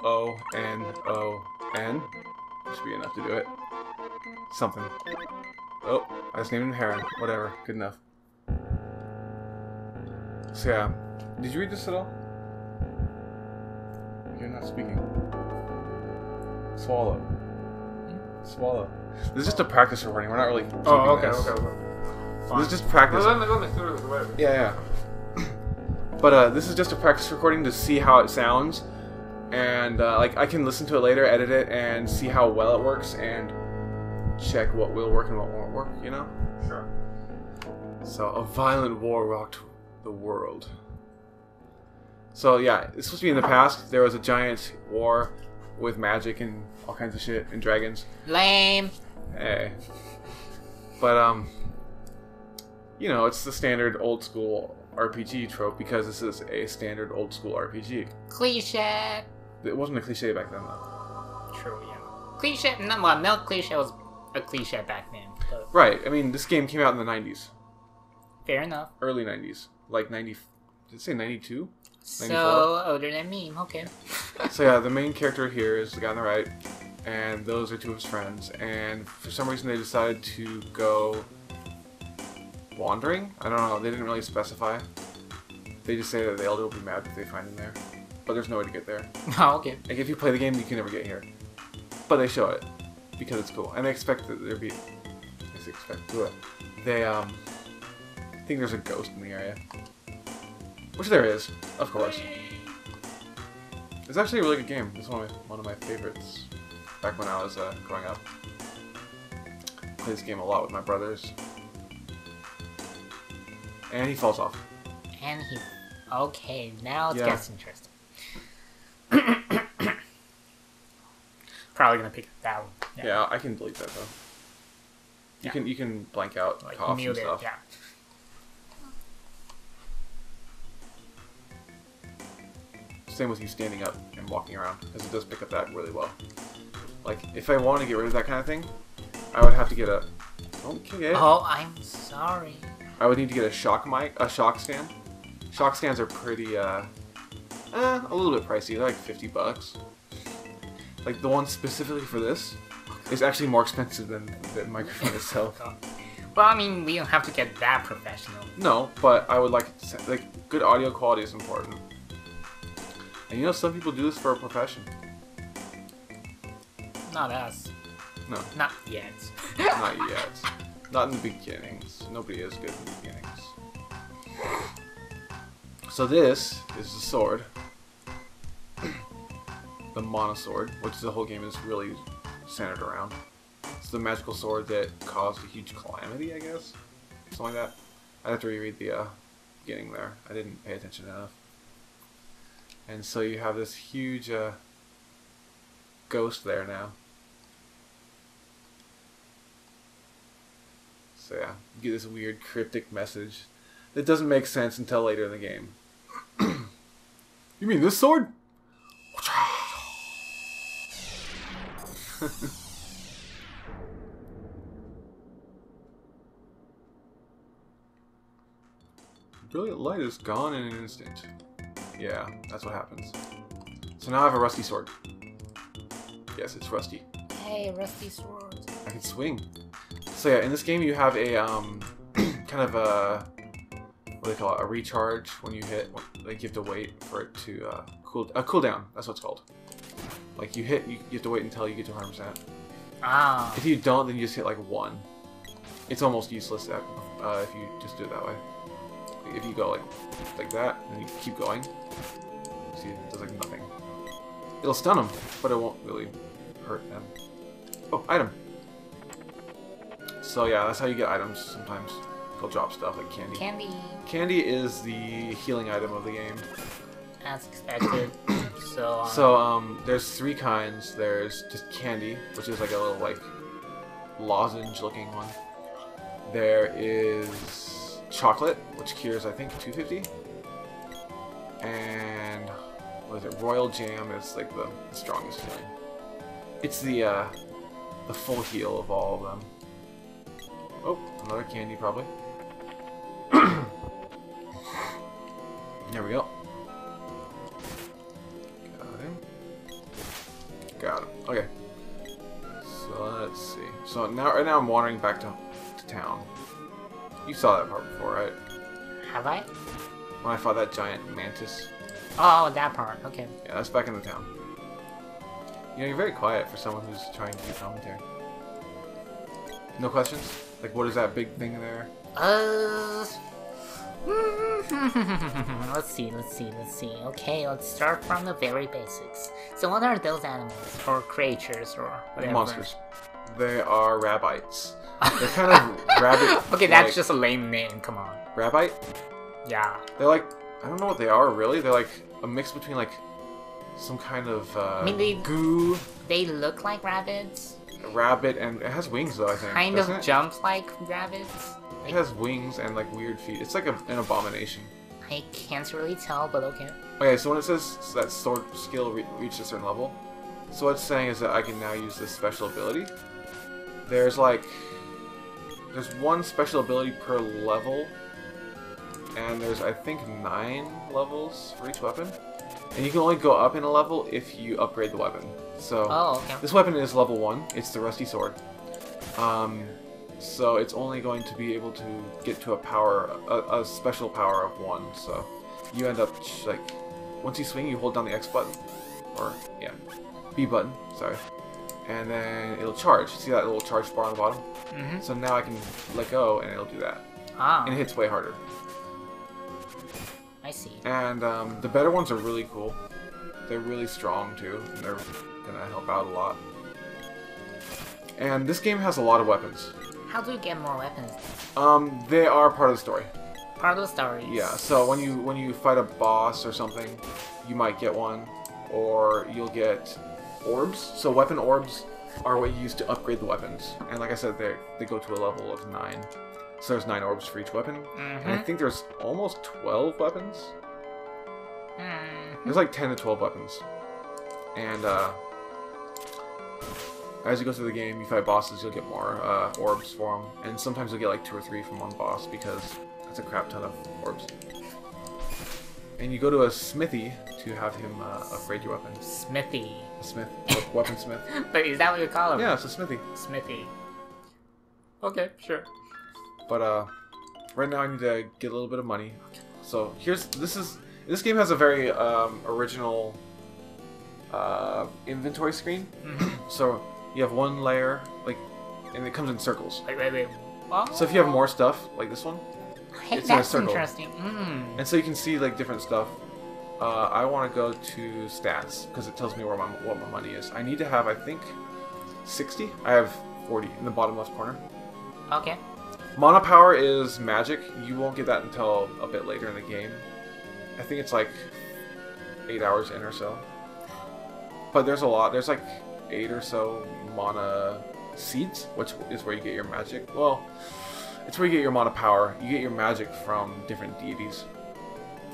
O-N-O-N. Should be enough to do it. Something. Oh, I just named him Heron. Whatever. Good enough. So yeah. Did you read this at all? You're not speaking. Swallow. Swallow. This is just a practice recording. We're not really. Oh, okay, this. okay. This is just practice. Well, let me through whatever. Yeah. But this is just a practice recording to see how it sounds, and like I can listen to it later, edit it, and see how well it works, and check what will work and what won't work. You know. Sure. So a violent war rocked the world. So yeah, it's supposed to be in the past. There was a giant war with magic and all kinds of shit and dragons. Lame. Hey. But you know, it's the standard old school RPG trope because this is a standard old school RPG. Cliche. It wasn't a cliche back then though. True, yeah. Cliche. No, well, no cliche was a cliche back then. But Right. I mean, this game came out in the 90s. fair enough. Early 90s. Like 90... Did it say 92? 94? So older than me. Okay. So yeah, the main character here is the guy on the right, and those are two of his friends, and for some reason they decided to go wandering? I don't know, they didn't really specify. They just say that the Elder will be mad if they find him there. But there's no way to get there. Oh, okay. Like if you play the game, you can never get here. But they show it, because it's cool. And they expect that there be... They expect to it. They, think there's a ghost in the area. Which there is, of course. It's actually a really good game. It's one of my favorites. Back when I was growing up. Played this game a lot with my brothers. And he falls off. And he... Okay, now it Yeah. gets interesting. Probably gonna pick that one. Yeah, I can delete that though. You can blank out Like, coughs and mute it, stuff. yeah. Same with you standing up and walking around, because it does pick up that really well. Like, if I want to get rid of that kind of thing, I would have to get a... Don't kick it. Oh, I'm sorry. I would need to get a shock stand. Shock stands are pretty, a little bit pricey. They're like $50. Like, the one specifically for this is actually more expensive than the microphone itself. Well, I mean, we don't have to get that professional. No, but I would like good audio quality is important. And you know, some people do this for a profession. Not us. No, Not yet. not yet. Not in the beginnings. Nobody is good in the beginnings. So this is the sword. The monosword, which the whole game is really centered around. It's the magical sword that caused a huge calamity, I guess? Something like that. I'd have to reread the beginning there. I didn't pay attention enough. And so you have this huge ghost there now. So yeah, you get this weird cryptic message that doesn't make sense until later in the game. You mean this sword? Brilliant light is gone in an instant. Yeah, that's what happens. So now I have a rusty sword. Yes, it's rusty. Hey, rusty sword. I can swing. So yeah, in this game you have a kind of a what do they call it? A recharge when you hit. Like you have to wait for it to cool down. That's what it's called. Like you hit, you have to wait until you get to 100%. Ah. If you don't, then you just hit like 1. It's almost useless if you just do it that way. If you go like that, and you keep going, see, it does like nothing. It'll stun them, but it won't really hurt them. Oh, item! So yeah, that's how you get items sometimes. They'll drop stuff like candy. Candy. Candy is the healing item of the game. As expected. So, There's 3 kinds. There's just candy, which is like a little like lozenge looking one. There is chocolate, which cures I think 250. And what is it? Royal jam is like the strongest healing. It's the full heal of all of them. Oh, another candy probably. There we go. Got him. So right now I'm wandering back to town. You saw that part before, right? Have I? When I fought that giant mantis. Oh, that part. Okay. Yeah, that's back in the town. You know, you're very quiet for someone who's trying to do commentary. No questions? Like, what is that big thing there? Let's see. Okay, let's start from the very basics. So what are those animals, or creatures, or whatever? Monsters. They are rabbites. They're kind of rabbit. Okay, that's just a lame name, come on. Rabbite? Yeah. They're like, I don't know what they are really. They're like a mix between like some kind of I mean, goo. They look like rabbits. A rabbit, and it has wings though, I think. Kind doesn't of it? jumps like rabbits. It has wings and like weird feet. It's like an abomination. I can't really tell, but okay. Okay, so when it says that sword skill reached a certain level, so what it's saying is that I can now use this special ability. There's one special ability per level, and there's I think 9 levels for each weapon, and you can only go up in a level if you upgrade the weapon. So okay. This weapon is level 1. It's the rusty sword. So it's only going to be able to get to a special power of 1. So you end up like once you swing, you hold down the X button, or yeah, B button. Sorry. And then it'll charge. See that little charge bar on the bottom? Mm-hmm. So now I can let go, and it'll do that. Ah. And it hits way harder. I see. And the better ones are really cool. They're really strong too, and they're gonna help out a lot. And this game has a lot of weapons. How do you get more weapons? They are part of the story. Part of the story. Yeah. So when you fight a boss or something, you might get one, or you'll get orbs. So weapon orbs are what you use to upgrade the weapons. And like I said, they go to a level of 9. So there's 9 orbs for each weapon. Mm-hmm. And I think there's almost 12 weapons. Mm-hmm. There's like 10 to 12 weapons. And as you go through the game, you fight bosses, you'll get more orbs for them. And sometimes you'll get like 2 or 3 from one boss because that's a crap ton of orbs. And you go to a smithy to have him upgrade your weapon. Smithy. A smith. Weapon smith. But is that what you call him? Yeah, it's a smithy. Smithy. Okay, sure. But right now I need to get a little bit of money. So this game has a very original inventory screen. Mm-hmm. So you have one layer, like, and it comes in circles. Wait. Oh. So if you have more stuff, like this one, Hey, it's in a that's circle. interesting. Mm. And so you can see like different stuff. I want to go to stats because it tells me what my money is. I need to have, I think, 60. I have 40 in the bottom left corner. Okay. Mana power is magic. You won't get that until a bit later in the game. I think it's like 8 hours in or so. But there's a lot. There's like 8 or so mana seeds, which is where you get your magic. Well, it's where you get your mana power. You get your magic from different deities.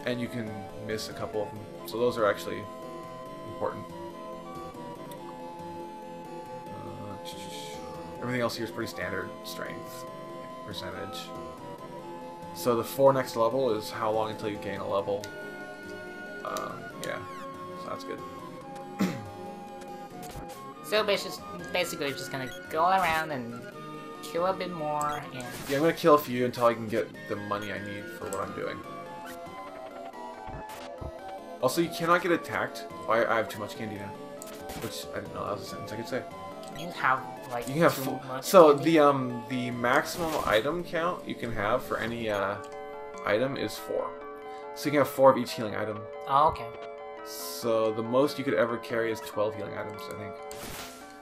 And you can miss a couple of them. So those are actually important. Everything else here is pretty standard. Strength, percentage. So the 4 next level is how long until you gain a level. Yeah, so that's good. So basically just gonna go around and kill a bit more and... Yeah, I'm gonna kill a few until I can get the money I need for what I'm doing. Also, you cannot get attacked. I have too much candy now. Which, I didn't know that was a sentence I could say. You have, like, You can have too much so candy? the maximum item count you can have for any item is 4. So you can have 4 of each healing item. Oh, okay. So the most you could ever carry is 12 healing items, I think.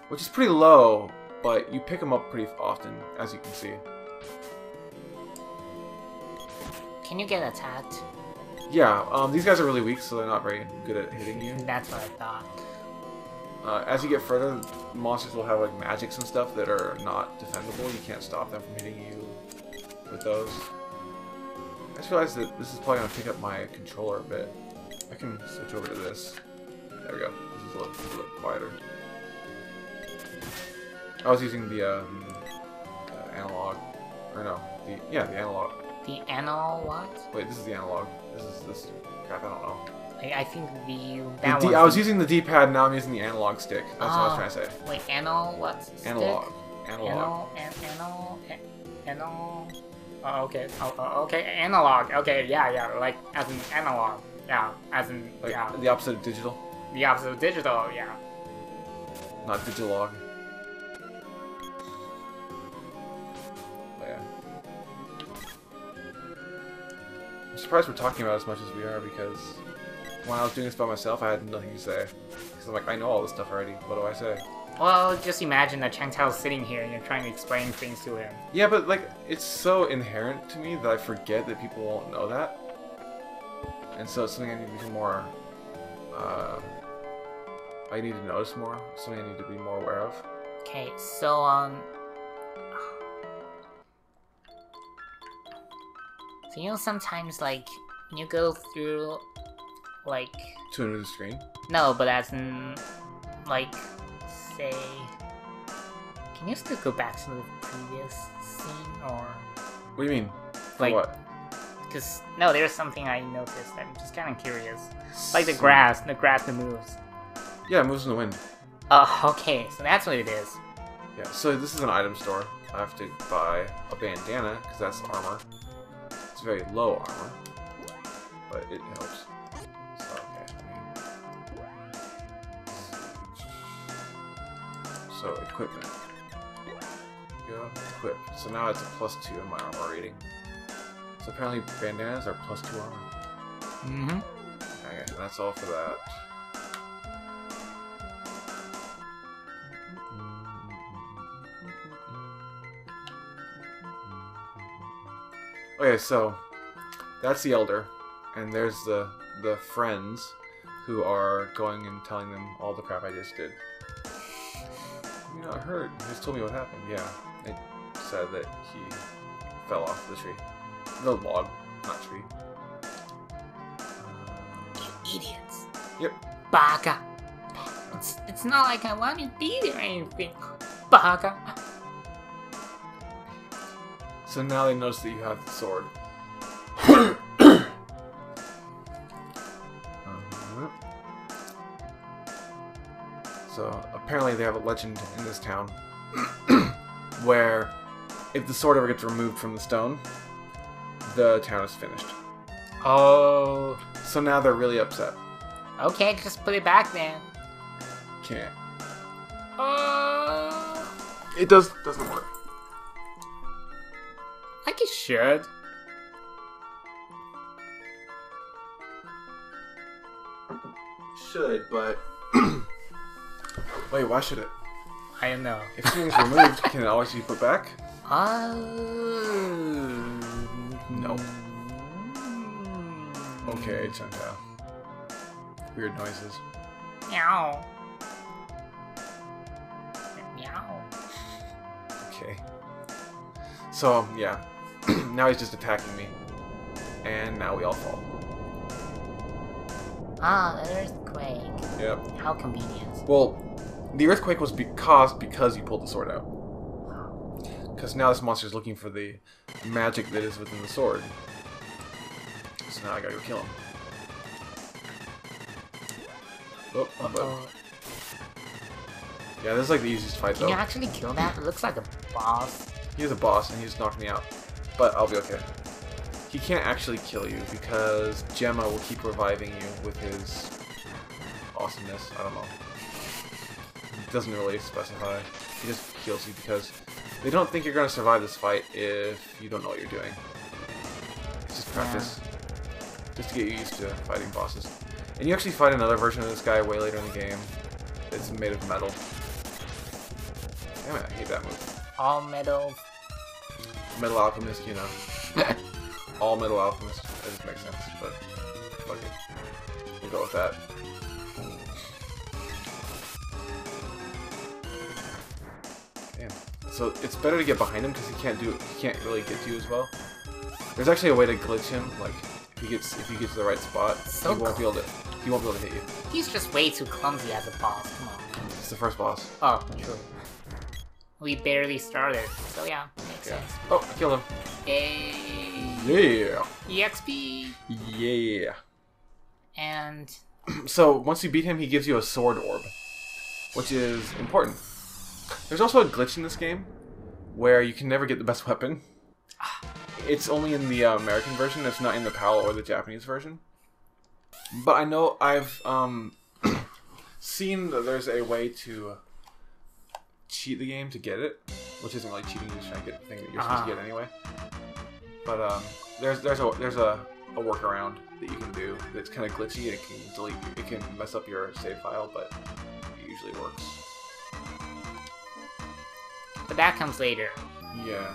Which is pretty low, but you pick them up pretty often, as you can see. Can you get attacked? Yeah, these guys are really weak, so they're not very good at hitting you. That's what I thought. As you get further, monsters will have like magics and stuff that are not defendable. You can't stop them from hitting you with those. I just realized that this is probably going to pick up my controller a bit. I can switch over to this. There we go. This is a little quieter. I was using the analog. Or no, the analog. The anal what? Wait, this is the analog. This crap, I don't know. I think I was using the D-pad, now I'm using the analog stick. That's what I was trying to say. Wait, anal what? Analog. Stick? Analog. Oh, okay. Okay. Analog. Okay. Yeah. Like as in analog. Yeah. As in Like yeah. the opposite of digital, The opposite of digital. Yeah. not digilog. But yeah. I'm surprised we're talking about it as much as we are because when I was doing this by myself, I had nothing to say. Because I'm like, I know all this stuff already. What do I say? Well, just imagine that Chang Tao's sitting here and you're trying to explain things to him. Yeah, but like, it's so inherent to me that I forget that people won't know that. And so it's something I need to be more, I need to notice more. Something I need to be more aware of. Okay, so so you know sometimes like when you go through like To a new screen. no, but as in like say, can you still go back to the previous scene or What do you mean? For like what? because no, there's something I noticed. I'm just kind of curious. Like the grass that moves. Yeah, it moves in the wind. Okay, so that's what it is. Yeah, so this is an item store. I have to buy a bandana, because that's armor. It's very low armor, but it helps. So, okay. So, equipment. Go, equip. So now it's a +2 in my armor rating. So apparently bandanas are +2 armor. Mm-hmm. Okay, and that's all for that. Okay, so that's the elder, and there's the friends who are going and telling them all the crap I just did. You know, I heard. He just told me what happened. Yeah, it said that he fell off the tree. The log, not tree. You idiots. Yep. Baka. It's not like I want you to be there or anything. Baka. So now they notice that you have the sword. So apparently they have a legend in this town where if the sword ever gets removed from the stone, the town is finished. Oh. So now they're really upset. Okay, just put it back then. Can't. Oh. It doesn't work. Like it should. Should, but wait, why should it? I don't know. If something's removed, can it always be put back? No. Okay, Chanta. Weird noises. Meow. Meow. Okay. So, yeah. Now he's just attacking me. And now we all fall. Ah, an earthquake. Yep. How convenient. Well, the earthquake was because you pulled the sword out. Because now this monster's looking for the magic that is within the sword. So now I gotta go kill him. Oh, but yeah, this is like the easiest fight Can you though. actually kill that? It looks like a boss. He's a boss and he just knocked me out. But I'll be okay. He can't actually kill you because Gemma will keep reviving you with his awesomeness. I don't know. It doesn't really specify. He just heals you because they don't think you're going to survive this fight if you don't know what you're doing. It's just practice. Just to get you used to fighting bosses. And you actually fight another version of this guy way later in the game. It's made of metal. Damn it, I hate that move. All metal. Metal Alchemist, you know. All Metal Alchemist. That just makes sense, but fuck it. We'll go with that. Damn. So it's better to get behind him because he can't really get to you as well. There's actually a way to glitch him, like if he gets to the right spot, So he won't be able to hit you. He's just way too clumsy as a boss. Come on. It's the first boss. Oh, true. We barely started, so yeah, makes Yeah. sense. Oh, I killed him. Yay! Yeah. EXP! Yeah. And So once you beat him, he gives you a sword orb, which is important. There's also a glitch in this game where you can never get the best weapon. It's only in the American version. It's not in the PAL or the Japanese version. But I know I've seen that there's a way to cheat the game to get it, which isn't really cheating. You're just trying to get the thing that you're supposed to get anyway. But there's a workaround that you can do that's kind of glitchy. It can delete. It can mess up your save file, but it usually works. But that comes later. Yeah.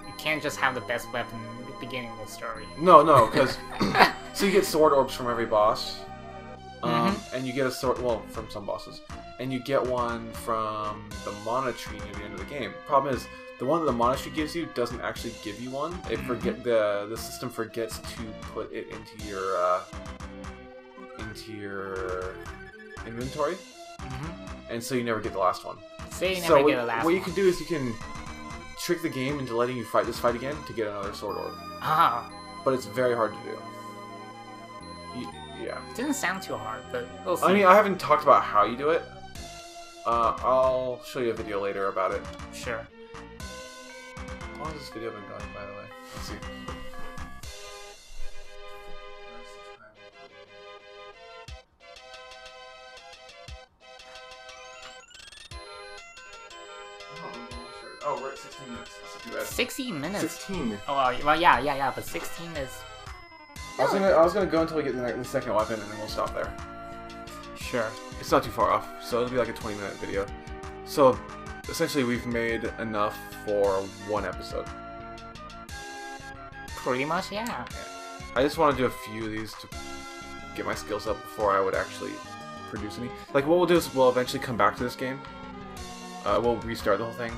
You can't just have the best weapon at the beginning of the story. No, because so you get sword orbs from every boss, and you get a sword. Well, from some bosses, and you get one from the mana tree near the end of the game. Problem is, the one that the mana tree gives you doesn't actually give you one. It the system forgets to put it into your inventory, and so you never get the last one. So you never get the last one. What you can do is you can trick the game into letting you fight this fight again to get another sword orb. But it's very hard to do. Yeah. It didn't sound too hard, but we'll see. I mean, I haven't talked about how you do it. I'll show you a video later about it. Sure. How long has this video been going, by the way? Let's see. Oh, we're at 16 minutes. That's not too bad. 16 minutes? 16. Oh, well, yeah, but 16 is... I was gonna go until we get the second weapon, and then we'll stop there. Sure. It's not too far off, so it'll be like a 20-minute video. So, essentially, we've made enough for one episode. Pretty much, yeah. I just want to do a few of these to get my skills up before I would actually produce any. Like, what we'll do is we'll eventually come back to this game. We'll restart the whole thing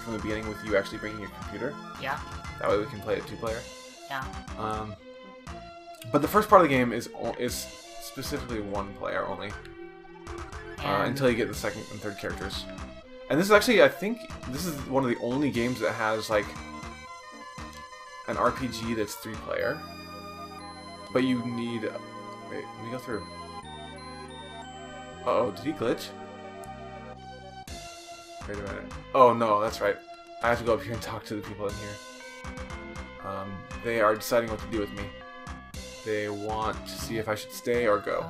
from the beginning with you actually bringing your computer. Yeah. That way we can play it 2-player. Yeah. But the first part of the game is specifically 1-player only. Until you get the second and third characters. And this is actually, I think, this is one of the only games that has, like, an RPG that's 3-player. But you need... Wait, let me go through. Uh-oh, did he glitch? Wait a minute. Oh, no, that's right. I have to go up here and talk to the people in here. They are deciding what to do with me. They want to see if I should stay or go.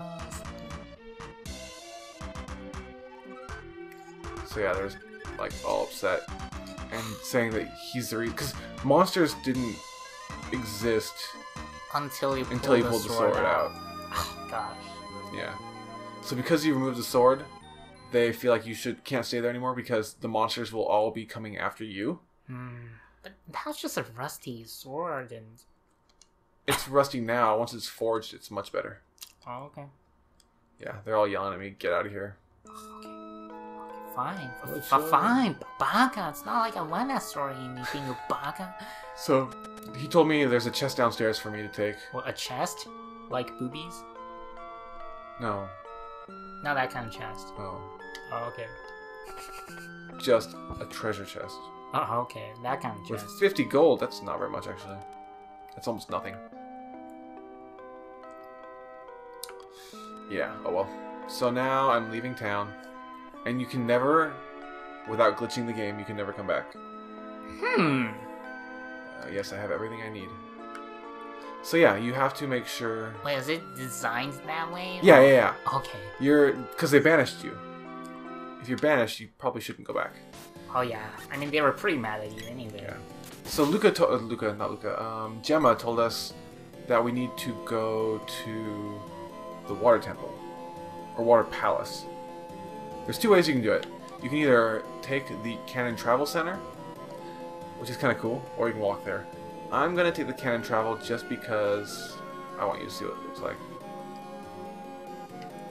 So yeah, they're like all upset and saying that he's the reason, because monsters didn't exist until you pulled the sword out. Oh, gosh. Yeah. So because you removed the sword, they feel like you can't stay there anymore because the monsters will all be coming after you. But that's just a rusty sword, and it's rusty now. Once it's forged, it's much better. Oh, okay. Yeah, they're all yelling at me. Get out of here. Okay. Fine. Fine. Baka. It's not like a one-ass story anything, you baka. So, he told me there's a chest downstairs for me to take. What, a chest? Like boobies? No. Not that kind of chest. Oh. Oh, okay. Just a treasure chest. Oh, okay. That kind of chest. With 50 gold, that's not very much, actually. That's almost nothing. Yeah, oh well. So now I'm leaving town. And you can never, without glitching the game, you can never come back. Yes, I have everything I need. So yeah, you have to make sure... Wait, is it designed that way? Yeah. Okay. Because they banished you. If you're banished, you probably shouldn't go back. Oh yeah. I mean, they were pretty mad at you anyway. Yeah. So Gemma told us that we need to go to the water temple. Or water palace. There's two ways you can do it. You can either take the Cannon Travel Center, which is kind of cool, or you can walk there. I'm going to take the Cannon Travel just because I want you to see what it looks like.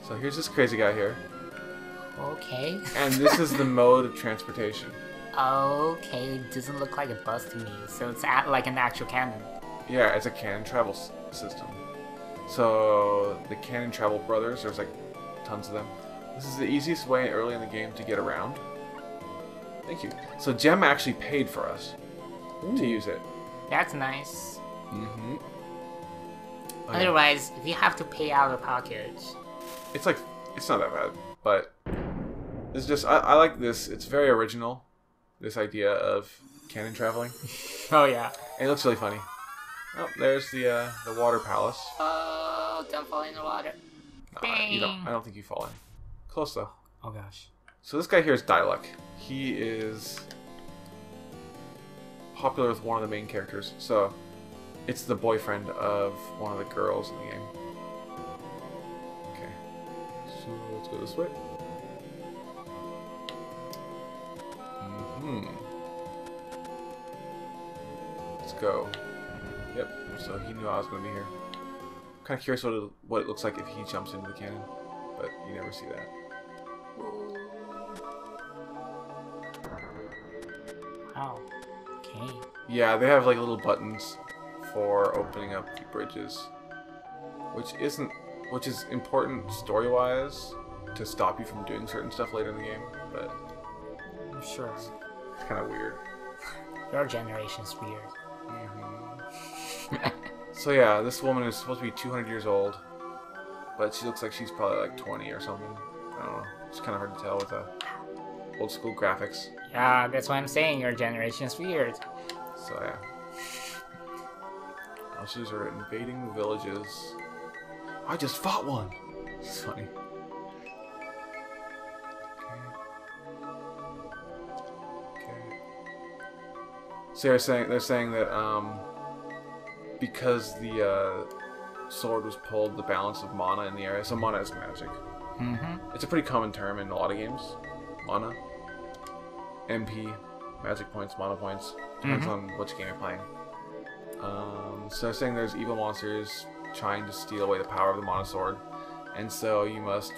So here's this crazy guy here. Okay. And this is the mode of transportation. Okay, it doesn't look like a bus to me, so it's like an actual cannon. Yeah, it's a Cannon Travel system. So the Cannon Travel brothers, there's like tons of them. This is the easiest way early in the game to get around. Thank you. So Gem actually paid for us to use it. That's nice. Mm-hmm. Oh, otherwise, if you have to pay out of pocket... It's not that bad, but It's just I like this. It's very original. This idea of cannon traveling. Oh yeah. And it looks really funny. Oh, there's the water palace. Oh, don't fall in the water. You don't. I don't think you fall in. Close though. Oh gosh. So this guy here is Dialek. He is popular with one of the main characters. So it's the boyfriend of one of the girls in the game. Okay. So let's go this way. Let's go. Yep. So he knew I was going to be here. I'm kind of curious what it looks like if he jumps into the cannon, but you never see that. Wow. Okay. Yeah, they have like little buttons for opening up the bridges, which is important story-wise to stop you from doing certain stuff later in the game, but I'm sure. It's kind of weird. Your generation's weird. So yeah, this woman is supposed to be 200 years old, but she looks like she's probably like 20 or something. I don't know. It's kind of hard to tell with the old school graphics. Yeah, that's why I'm saying your generation's weird. So yeah. Monsters are invading the villages. I just fought one! It's funny. Okay. So they're saying that because the sword was pulled, the balance of mana in the area. So mana is magic. It's a pretty common term in a lot of games. Mana, MP, magic points, mana points. Depends on which game you're playing. So they're saying there's evil monsters trying to steal away the power of the mana sword, and so you must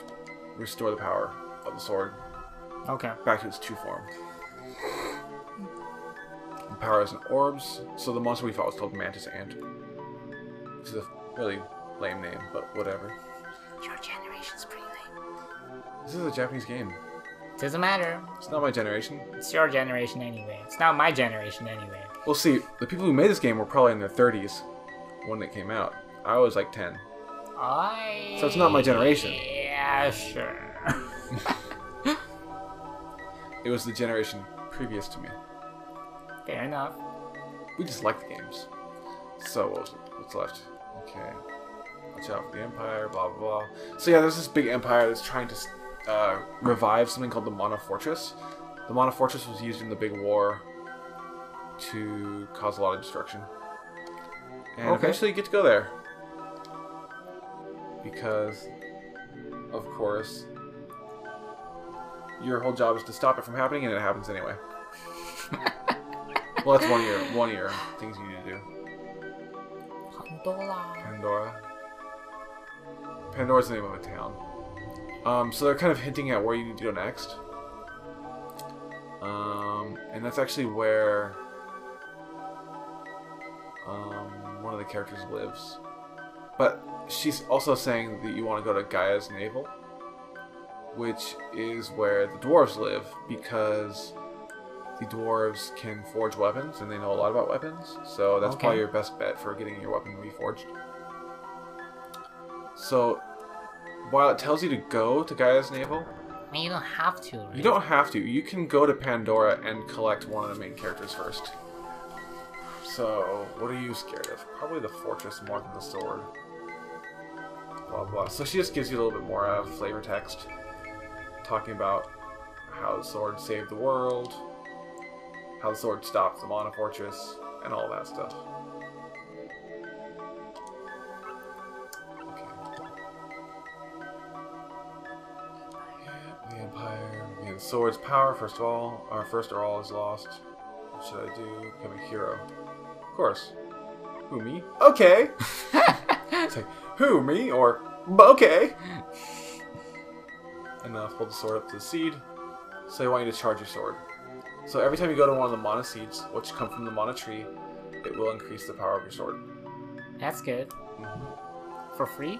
restore the power of the sword. Okay. Back to its true form. And power is in orbs. So the monster we fought was called Mantis Ant. Which is a really lame name, but whatever. Your generation's pretty lame. This is a Japanese game. Doesn't matter. It's not my generation. It's your generation anyway. It's not my generation anyway. Well, see, the people who made this game were probably in their 30s when it came out. I was like 10. So it's not my generation. Yeah, sure. It was the generation previous to me. Fair enough. We just like the games. So what's left? Okay. Watch out for the Empire, blah blah blah. So yeah, there's this big empire that's trying to revive something called the Mana Fortress. The Mana Fortress was used in the big war to cause a lot of destruction. And eventually you get to go there. Because, of course, your whole job is to stop it from happening, and it happens anyway. Well, that's one of your things you need to do. Pandora. Pandora's the name of a town. So they're kind of hinting at where you need to go next. And that's actually where one of the characters lives. But she's also saying that you want to go to Gaia's Navel, which is where the dwarves live, because the dwarves can forge weapons, and they know a lot about weapons. So that's probably your best bet for getting your weapon reforged. So while it tells you to go to Gaia's Navel, I mean, you don't have to. Right? You don't have to. You can go to Pandora and collect one of the main characters first. So, what are you scared of? Probably the fortress more than the sword. Blah blah. So she just gives you a little bit more flavor text, talking about how the sword saved the world, how the sword stopped the Mana Fortress, and all that stuff. The Empire. The sword's power, first or all is lost. What should I do? Become a hero. Of course. Who, me? Okay! It's like, who, me? Or, okay! And hold the sword up to the seed. So they want you to charge your sword. So every time you go to one of the mana seeds, which come from the mana tree, it will increase the power of your sword. That's good. For free?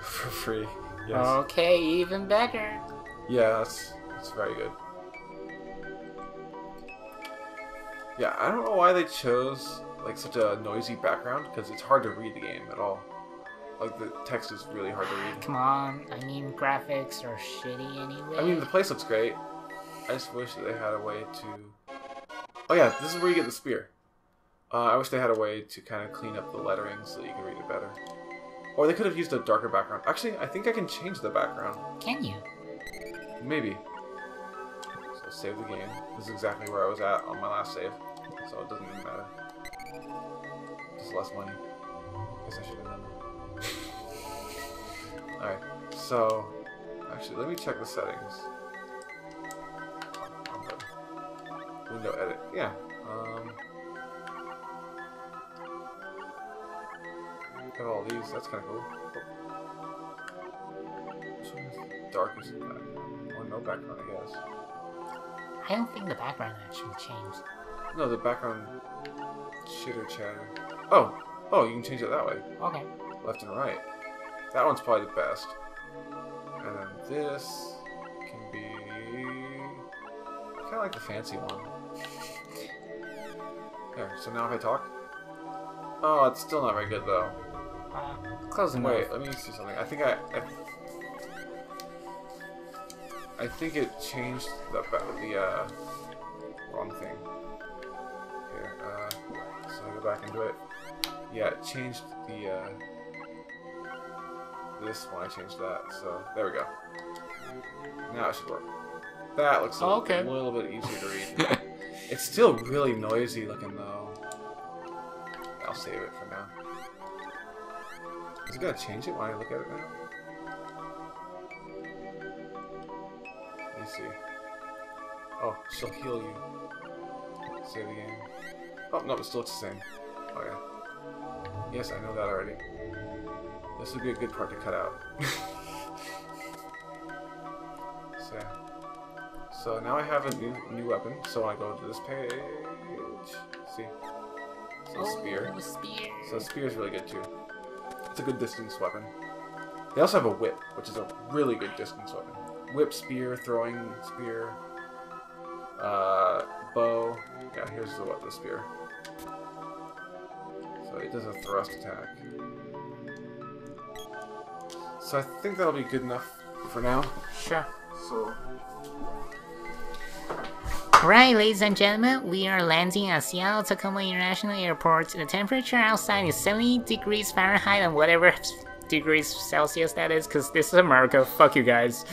For free, yes. Okay, even better. Yeah, that's very good. Yeah, I don't know why they chose like such a noisy background, because it's hard to read the game at all. Like, the text is really hard to read. Come on, I mean, graphics are shitty anyway. I mean, the place looks great. I just wish that they had a way to... Oh yeah, this is where you get the spear. I wish they had a way to kind of clean up the lettering so that you can read it better. Or they could have used a darker background. Actually, I think I can change the background. Can you? Maybe. So save the game. This is exactly where I was at on my last save. So it doesn't even matter. Just less money. Guess I should have done that. Alright, so... Actually, let me check the settings. Window edit. Yeah. Have all these. That's kind of cool. Which one is the darkest background? Or no background, I guess. I don't think the background actually changed. No, the background chitter chatter. Oh! Oh, you can change it that way. Okay. Left and right. That one's probably the best. And then this can be... kind of like the fancy one. There, so now if I talk... Oh, it's still not very good though. Close enough. Wait, let me see something. I think I think it changed the wrong thing. Here, so I go back and do it. Yeah, it changed the this one. I changed that. So there we go. Now it should work. That looks a little bit easier to read. It's still really noisy looking though. I'll save it for now. Is it gonna change it when I look at it now? Let me see. Oh, she'll heal you. Save the game. Oh, no, it still looks the same. Okay. Yes, I know that already. This would be a good part to cut out. So, yeah. So now I have a new weapon. So I go to this page. See? So spear. Spear. So spear is really good too. It's a good distance weapon. They also have a whip, which is a really good distance weapon. Whip, spear, throwing spear, bow. Yeah, here's the spear. So it does a thrust attack. So I think that'll be good enough for now. Sure. So. Alright, ladies and gentlemen, we are landing at Seattle Tacoma International Airport. The temperature outside is 70 degrees Fahrenheit and whatever degrees Celsius that is, because this is America. Fuck you guys.